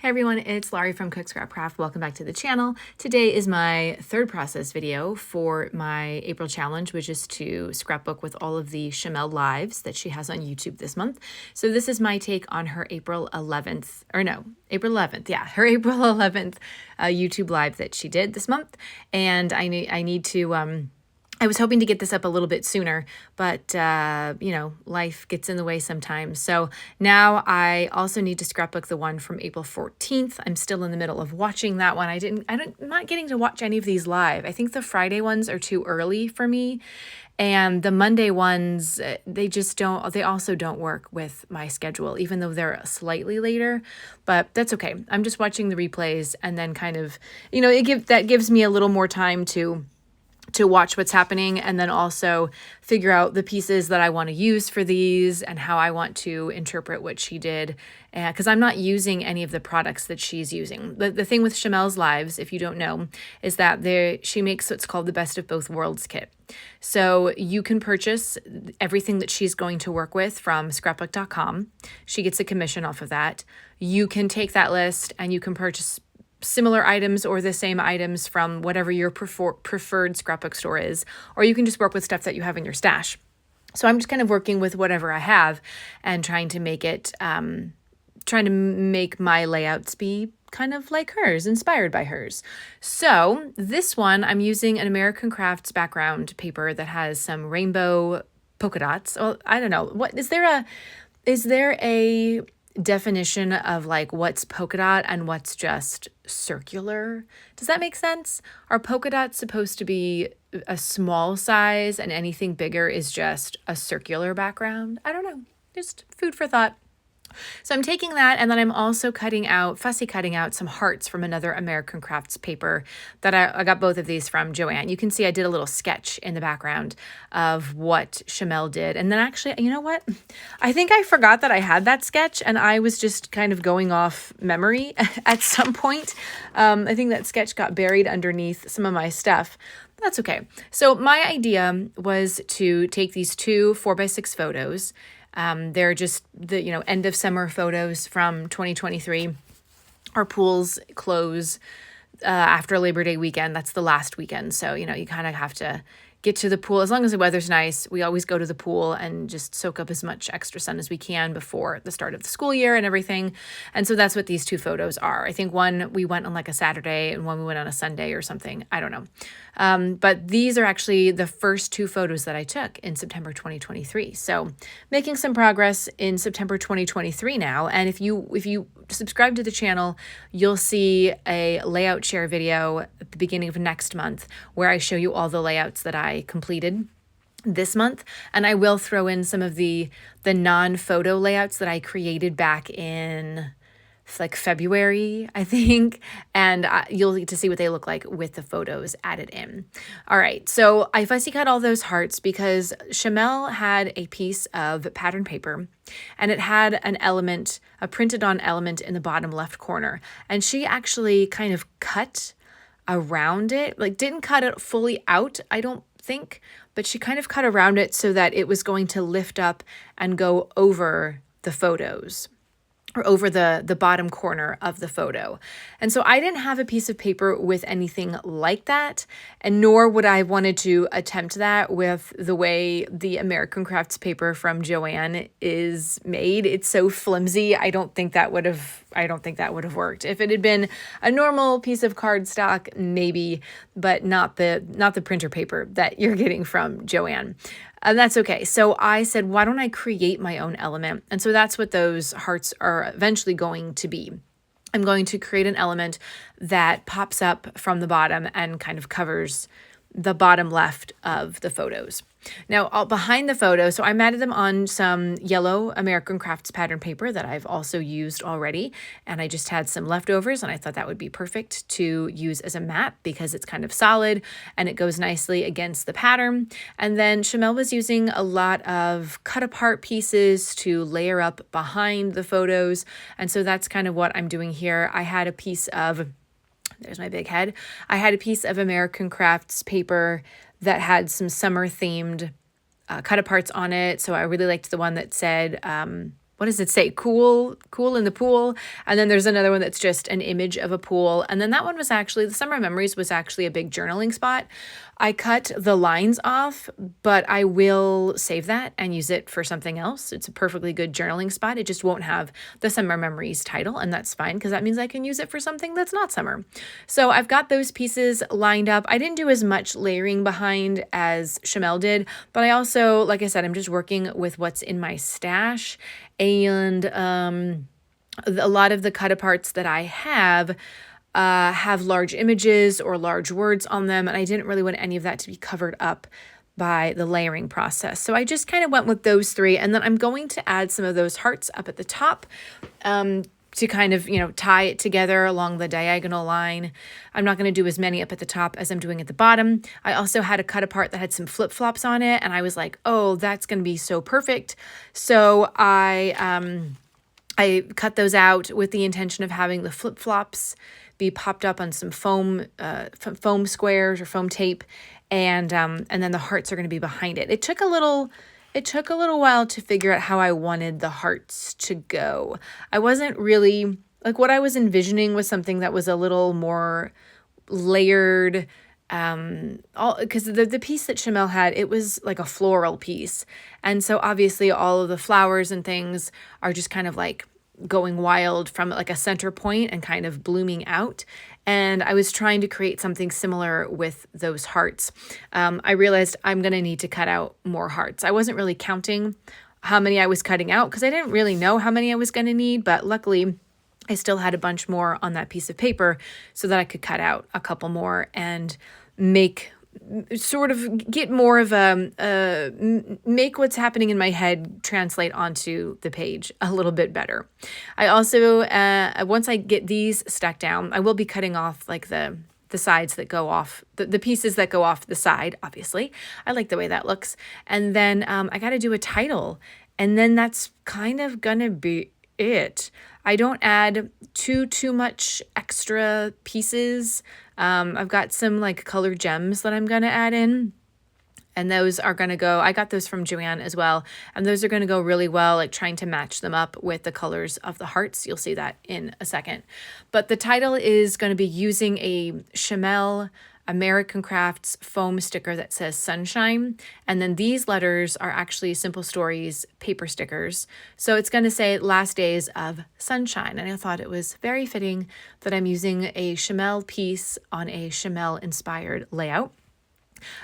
Hey everyone, it's Laurie from Cook Scrap Craft. Welcome back to the channel. Today is my third process video for my April challenge, which is to scrapbook with all of the Shimelle lives that she has on YouTube this month. So this is my take on her April 11th, her April 11th YouTube live that she did this month. And I need to, I was hoping to get this up a little bit sooner, but, life gets in the way sometimes. So now I also need to scrapbook the one from April 14th. I'm still in the middle of watching that one. I'm not getting to watch any of these live. I think the Friday ones are too early for me. And the Monday ones, they also don't work with my schedule, even though they're slightly later, but that's okay. I'm just watching the replays and then kind of, that gives me a little more time to watch what's happening and then also figure out the pieces that I want to use for these and how I want to interpret what she did. Because I'm not using any of the products that she's using. The thing with Shimelle's lives, if you don't know, is that she makes what's called the Best of Both Worlds kit. So you can purchase everything that she's going to work with from scrapbook.com. She gets a commission off of that. You can take that list and you can purchase similar items or the same items from whatever your preferred scrapbook store is, or you can just work with stuff that you have in your stash. So I'm just kind of working with whatever I have and trying to make my layouts be kind of like hers, inspired by hers. So this one, I'm using an American Crafts background paper that has some rainbow polka dots. Well, I don't know. Is there a definition of like what's polka dot and what's just circular? Does that make sense? Are polka dots supposed to be a small size and anything bigger is just a circular background? I don't know. Just food for thought. So I'm taking that and then I'm also fussy cutting out some hearts from another American Crafts paper that I got both of these from Joanne. You can see I did a little sketch in the background of what Shimelle did. And then actually, you know what? I think I forgot that I had that sketch and I was just kind of going off memory at some point. I think that sketch got buried underneath some of my stuff. That's okay. So my idea was to take these two 4x6 photos. They're just the, end of summer photos from 2023. Our pools close after Labor Day weekend. That's the last weekend. So, you kind of have to get to the pool. As long as the weather's nice, we always go to the pool and just soak up as much extra sun as we can before the start of the school year and everything. And so that's what these two photos are. I think one we went on like a Saturday and one we went on a Sunday or something. I don't know. But these are actually the first two photos that I took in September 2023. So making some progress in September 2023 now. And if you subscribe to the channel, you'll see a layout share video at the beginning of next month where I show you all the layouts that I completed this month. And I will throw in some of the non-photo layouts that I created back in like February, I think, and you'll get to see what they look like with the photos added in. All right, so I fussy cut all those hearts because Shimelle had a piece of pattern paper and it had a printed on element in the bottom left corner. And she actually kind of cut around it, like didn't cut it fully out, I don't think, but she kind of cut around it so that it was going to lift up and go over the photos, or over the bottom corner of the photo. And so I didn't have a piece of paper with anything like that, and nor would I wanted to attempt that with the way the American Crafts paper from Joanne is made. It's so flimsy. I don't think that would have worked. If it had been a normal piece of cardstock, maybe, but not the printer paper that you're getting from Joanne. And that's okay. So I said, why don't I create my own element? And so that's what those hearts are eventually going to be. I'm going to create an element that pops up from the bottom and kind of covers the bottom left of the photos. Now, behind the photo, so I matted them on some yellow American Crafts pattern paper that I've also used already, and I just had some leftovers, and I thought that would be perfect to use as a mat because it's kind of solid and it goes nicely against the pattern. And then Shimelle was using a lot of cut apart pieces to layer up behind the photos, and so that's kind of what I'm doing here. I had a piece of There's my big head. I had a piece of American Crafts paper that had some summer themed cut aparts on it. So I really liked the one that said what does it say? Cool in the pool. And then there's another one that's just an image of a pool. And then that one was actually, the Summer Memories was actually a big journaling spot. I cut the lines off, but I will save that and use it for something else. It's a perfectly good journaling spot. It just won't have the Summer Memories title, and that's fine because that means I can use it for something that's not summer. So I've got those pieces lined up. I didn't do as much layering behind as Shimelle did, but I also, like I said, I'm just working with what's in my stash. And a lot of the cut aparts that I have large images or large words on them, and I didn't really want any of that to be covered up by the layering process. So I just kind of went with those three, and then I'm going to add some of those hearts up at the top to kind of, tie it together along the diagonal line. I'm not going to do as many up at the top as I'm doing at the bottom. I also had a cut apart that had some flip-flops on it, and I was like, oh, that's going to be so perfect. So I cut those out with the intention of having the flip-flops be popped up on some foam squares or foam tape, and then the hearts are going to be behind it. It took a little while to figure out how I wanted the hearts to go. I wasn't really, like, what I was envisioning was something that was a little more layered, because the piece that Shimelle had, it was like a floral piece. And so obviously all of the flowers and things are just kind of like going wild from like a center point and kind of blooming out. And I was trying to create something similar with those hearts. I realized I'm going to need to cut out more hearts. I wasn't really counting how many I was cutting out because I didn't really know how many I was going to need, but luckily I still had a bunch more on that piece of paper so that I could cut out a couple more and make get more of make what's happening in my head translate onto the page a little bit better. I also, once I get these stuck down, I will be cutting off like the sides that go off, the pieces that go off the side, obviously. I like the way that looks. And then I got to do a title, and then that's kind of gonna be it. I don't add too much extra pieces. I've got some like colored gems that I'm going to add in, and those are going to go, I got those from Joanne as well, and those are going to go really well, like trying to match them up with the colors of the hearts. You'll see that in a second. But the title is going to be using a Shimelle American Crafts foam sticker that says Sunshine. And then these letters are actually Simple Stories paper stickers. So it's going to say Last Days of Sunshine. And I thought it was very fitting that I'm using a Shimelle piece on a Shimelle inspired layout.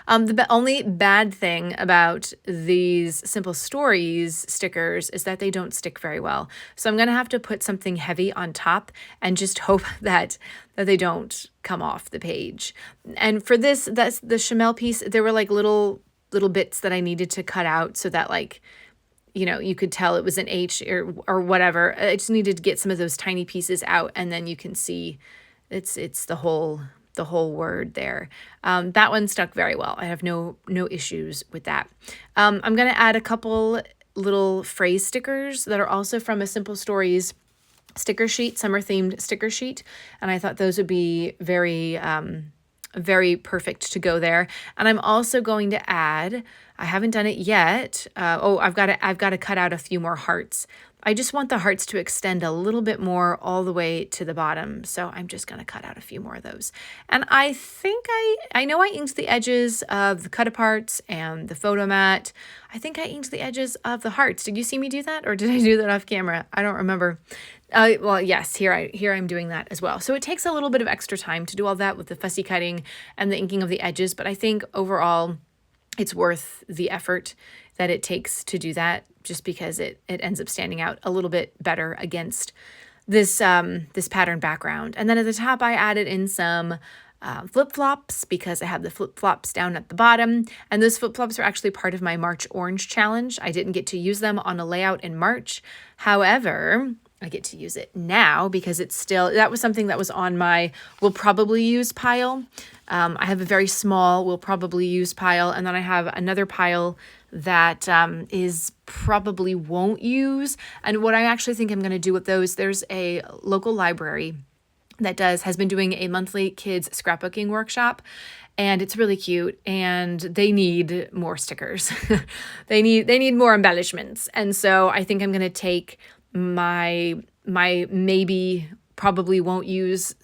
The only bad thing about these Simple Stories stickers is that they don't stick very well. So I'm going to have to put something heavy on top and just hope that they don't come off the page. And for this, that's the Shimelle piece, there were like little bits that I needed to cut out so that, like, you could tell it was an H or whatever. I just needed to get some of those tiny pieces out, and then you can see it's the whole word there. That one stuck very well. I have no issues with that. I'm going to add a couple little phrase stickers that are also from a Simple Stories sticker sheet, summer themed sticker sheet. And I thought those would be very perfect to go there. And I'm also going to add, I haven't done it yet. I've got to cut out a few more hearts. I just want the hearts to extend a little bit more all the way to the bottom. So I'm just going to cut out a few more of those. And I think I know I inked the edges of the cut aparts and the photo mat. I think I inked the edges of the hearts. Did you see me do that, or did I do that off camera? I don't remember. Well, yes, here I'm doing that as well. So it takes a little bit of extra time to do all that with the fussy cutting and the inking of the edges. But I think overall it's worth the effort that it takes to do that, just because it ends up standing out a little bit better against this pattern background. And then at the top, I added in some flip-flops because I have the flip-flops down at the bottom. And those flip-flops are actually part of my March Orange Challenge. I didn't get to use them on a layout in March. However, I get to use it now because that was something that was on my will probably use pile. I have a very small will probably use pile, and then I have another pile that is probably won't use. And what I actually think I'm going to do with those, there's a local library that has been doing a monthly kids scrapbooking workshop, and it's really cute, and they need more stickers. They need more embellishments. And so I think I'm going to take my maybe probably won't use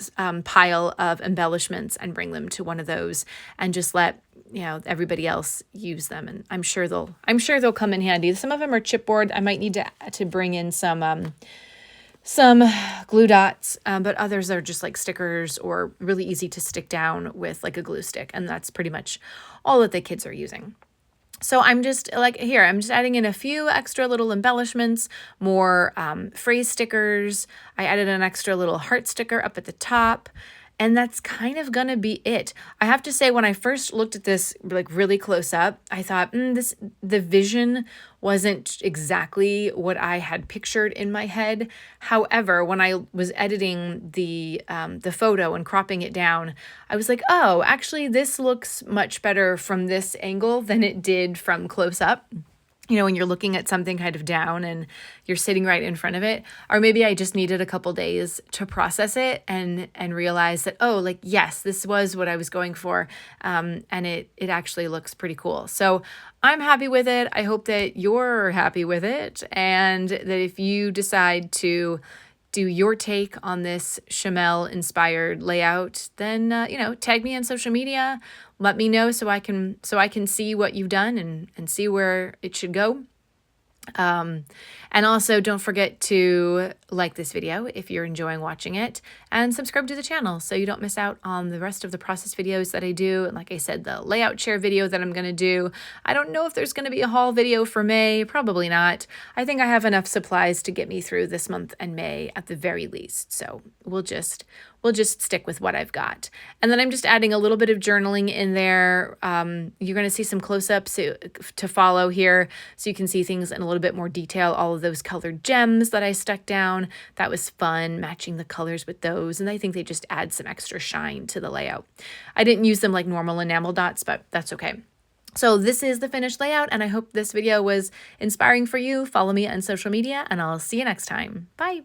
pile of embellishments and bring them to one of those and just let everybody else use them. And I'm sure they'll come in handy. Some of them are chipboard. I might need to bring in some glue dots, but others are just like stickers or really easy to stick down with like a glue stick. And that's pretty much all that the kids are using. So I'm just adding in a few extra little embellishments, more phrase stickers. I added an extra little heart sticker up at the top. And that's kind of gonna be it. I have to say, when I first looked at this like really close up, I thought the vision wasn't exactly what I had pictured in my head. However, when I was editing the photo and cropping it down, I was like, oh, actually, this looks much better from this angle than it did from close up. When you're looking at something kind of down and you're sitting right in front of it. Or maybe I just needed a couple days to process it and realize that, oh, like, yes, this was what I was going for. And it actually looks pretty cool. So I'm happy with it. I hope that you're happy with it. And that if you decide to do your take on this Shimelle inspired layout, then tag me on social media. Let me know so I can see what you've done and see where it should go. And also don't forget to like this video if you're enjoying watching it, and subscribe to the channel so you don't miss out on the rest of the process videos that I do. And like I said, the layout chair video that I'm going to do. I don't know if there's going to be a haul video for May. Probably not. I think I have enough supplies to get me through this month and May at the very least. So we'll just stick with what I've got. And then I'm just adding a little bit of journaling in there. You're going to see some close-ups to follow here, so you can see things in a little bit more detail. All of those colored gems that I stuck down, that was fun, matching the colors with those. And I think they just add some extra shine to the layout. I didn't use them like normal enamel dots, but that's okay. So this is the finished layout, and I hope this video was inspiring for you. Follow me on social media, and I'll see you next time. Bye.